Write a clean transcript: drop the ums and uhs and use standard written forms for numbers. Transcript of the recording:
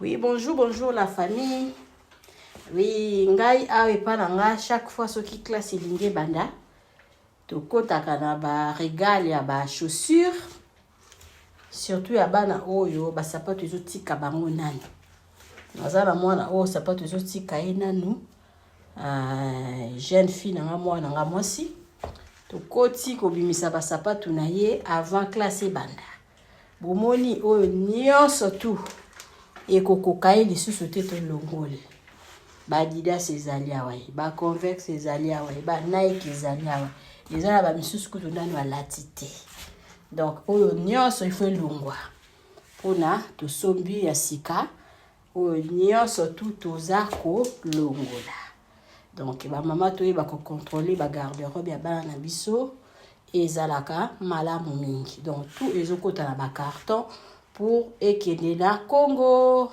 Oui, bonjour la famille. Oui, ngai awe pananga chaque fois ce qui classe lingue banda. Tokotaka na ba régal ya ba chaussures. Surtout ya bana oyo ba sapato ezotika bango nani. Nazala mwana oyo sapato ezotika ye nanu. Jeune fille nanga mwana nga mwasi. Tokoti kobimisa ba sapato na ye avant classe banda. Bomoni oyo nyonso tu ekokoka ye lisusu te tolongoli. Ba Adidas ezali awa, ba Converse ezali awa, ba Nike ezali awa. Ezala ba misusu kutu ndani balati te. Donc oyo nyonso il faut elongwa. Pona tosombi ya sika oyo nyonso tu toza kolongola. Donc ba mama toyeba ko contrôler ba garde-robe ya bana na biso ezalaka malamu mingi. Donc tout ezokota na ba carton pour ekende na Congo.